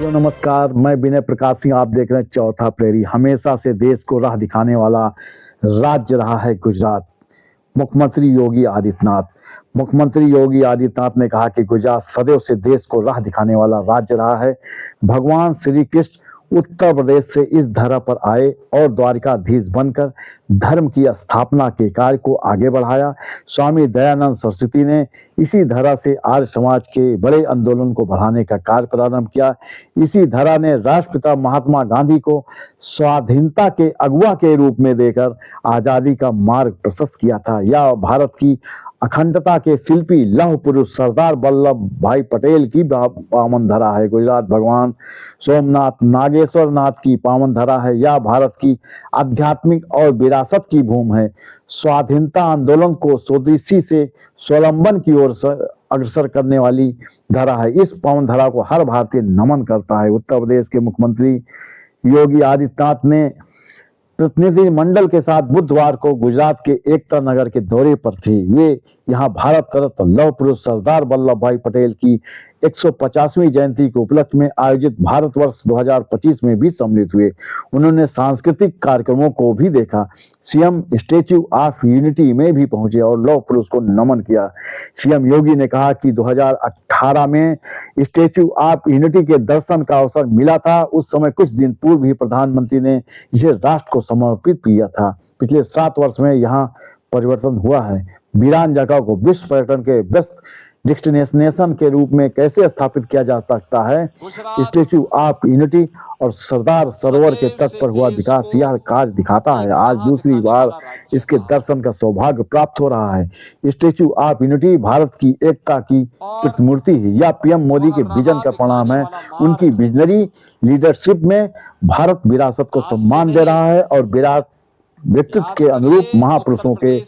साथियों नमस्कार, मैं विनय प्रकाश सिंह। आप देख रहे हैं चौथा प्रहरी। हमेशा से देश को राह दिखाने वाला राज्य रहा है गुजरात। मुख्यमंत्री योगी आदित्यनाथ ने कहा कि गुजरात सदैव से देश को राह दिखाने वाला राज्य रहा है। भगवान श्री कृष्ण उत्तर प्रदेश से इस धरा पर आए और द्वारिकाधीश बनकर धर्म की स्थापना के कार्य को आगे बढ़ाया। स्वामी दयानंद सरस्वती ने इसी धरा से आर्य समाज के बड़े आंदोलन को बढ़ाने का कार्य प्रारंभ किया। इसी धरा ने राष्ट्रपिता महात्मा गांधी को स्वाधीनता के अगुवा के रूप में देकर आजादी का मार्ग प्रशस्त किया था। यह भारत की अखंडता के शिल्पी लौह पुरुष सरदार वल्लभ भाई पटेल की पावन धरा है। गुजरात भगवान सोमनाथ नागेश्वर नाथ की पावन धरा है। यह भारत की आध्यात्मिक और विरासत की भूमि है। स्वाधीनता आंदोलन को स्वदेशी से स्वावलंबन की ओर अग्रसर करने वाली धरा है। इस पावन धरा को हर भारतीय नमन करता है। उत्तर प्रदेश के मुख्यमंत्री योगी आदित्यनाथ ने प्रतिनिधि मंडल के साथ बुधवार को गुजरात के एकता नगर के दौरे पर थे। वे यहां भारत रत्न लौह पुरुष सरदार वल्लभ भाई पटेल की 150वीं जयंती के उपलक्ष्य में आयोजित भारतवर्ष 2025 में भी सम्मिलित हुए। उन्होंने सांस्कृतिक कार्यक्रमों को भी देखा। सीएम स्टैच्यू ऑफ यूनिटी में भी पहुंचे और लौह पुरुष को नमन किया। सीएम योगी ने कहा कि 2018 में स्टैच्यू ऑफ यूनिटी के दर्शन का अवसर मिला था। उस समय कुछ दिन पूर्व ही प्रधानमंत्री ने इसे राष्ट्र को समर्पित किया था। पिछले 7 वर्ष में यहाँ परिवर्तन हुआ है। वीरान जगह को विश्व पर्यटन के बेस्ट डेस्टिनेशन के रूप में कैसे स्थापित किया जा सकता है। स्टैच्यू ऑफ यूनिटी और सरदार सरोवर के तट पर हुआ विकास यह कार्य दिखाता है। आज दूसरी बार इसके दर्शन का सौभाग्य प्राप्त हो रहा है। स्टैच्यू ऑफ यूनिटी भारत की एकता की प्रतिमूर्ति है। यह पीएम मोदी के विजन का परिणाम है। उनकी विजनरी लीडरशिप में भारत विरासत को सम्मान दे रहा है और विराट व्यक्तित्व के अनुरूप महापुरुषों के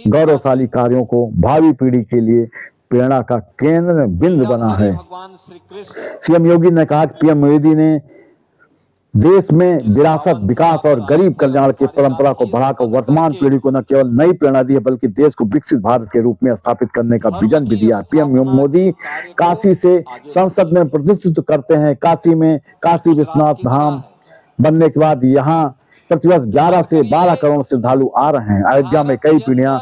गौरवशाली कार्यों को भावी पीढ़ी के लिए प्रेरणा का केंद्र बिंदु बना है। सीएम योगी ने कहा कि पीएम मोदी ने देश में विरासत, विकास और गरीब कल्याण की परंपरा को बढ़ाकर वर्तमान पीढ़ी को न केवल नई प्रेरणा दी है बल्कि देश को विकसित भारत के रूप में स्थापित करने का विजन भी दिया। पीएम मोदी काशी से संसद में प्रतिनिधित्व करते हैं। काशी में काशी विश्वनाथ धाम बनने के बाद यहाँ प्रतिवर्ष 11 से 12 करोड़ श्रद्धालु आ रहे हैं। अयोध्या में कई पीढ़ियां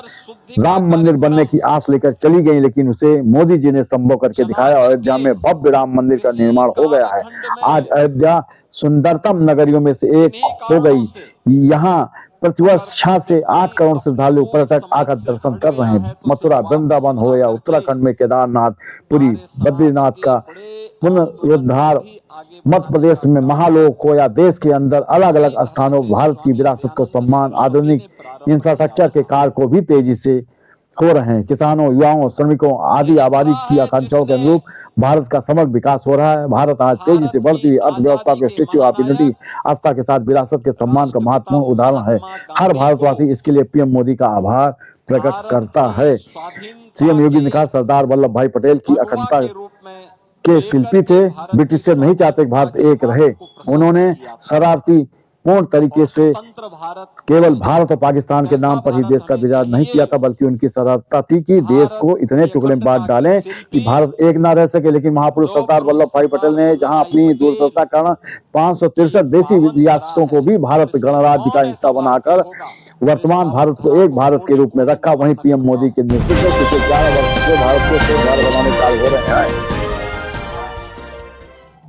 राम मंदिर बनने की आस लेकर चली गई, लेकिन उसे मोदी जी ने संभव करके दिखाया। अयोध्या में भव्य राम मंदिर का निर्माण हो गया है। आज अयोध्या सुंदरतम नगरियों में से एक हो गई। यहाँ प्रतिवर्ष 6 से 8 करोड़ श्रद्धालु पर्यटक आकर दर्शन कर रहे हैं। मथुरा वृंदावन हो या उत्तराखंड में केदारनाथ, पुरी, बद्रीनाथ का पुनरुद्धार, मध्य प्रदेश में महालोक हो या देश के अंदर अलग अलग स्थानों भारत की विरासत को सम्मान, आधुनिक इंफ्रास्ट्रक्चर के कार्य को भी तेजी से हो रहे हैं। किसानों, युवाओं, श्रमिकों आदि आबादी की आकांक्षाओं के अनुरूप भारत का समग्र विकास हो रहा है। भारत आज तेजी से बढ़ती हुई अर्थव्यवस्था के स्टैच्यू ऑफ यूनिटी आस्था के साथ विरासत के सम्मान का महत्वपूर्ण उदाहरण है। हर भारतवासी इसके लिए पीएम मोदी का आभार प्रकट करता है। सीएम योगी ने कहा, सरदार वल्लभ भाई पटेल की अखंडता के शिल्पी थे। ब्रिटिश से नहीं चाहते कि भारत एक रहे। उन्होंने शरारती पूर्ण तरीके से केवल भारत और पाकिस्तान के नाम पर ही देश का विचार नहीं किया था, बल्कि उनकी शरारत थी कि देश को इतने टुकड़े में बांट डालें कि भारत एक ना रह सके। लेकिन महापुरुष सरदार वल्लभ भाई पटेल ने जहां अपनी दूरदर्शिता के कारण 563 देशी रियासतों को भी भारत गणराज्य का हिस्सा बनाकर वर्तमान भारत को एक भारत के रूप में रखा, वहीं पीएम मोदी के नेतृत्व में पिछले 11 वर्ष से भारत को भारत बनाने का कार्य हो रहे हैं।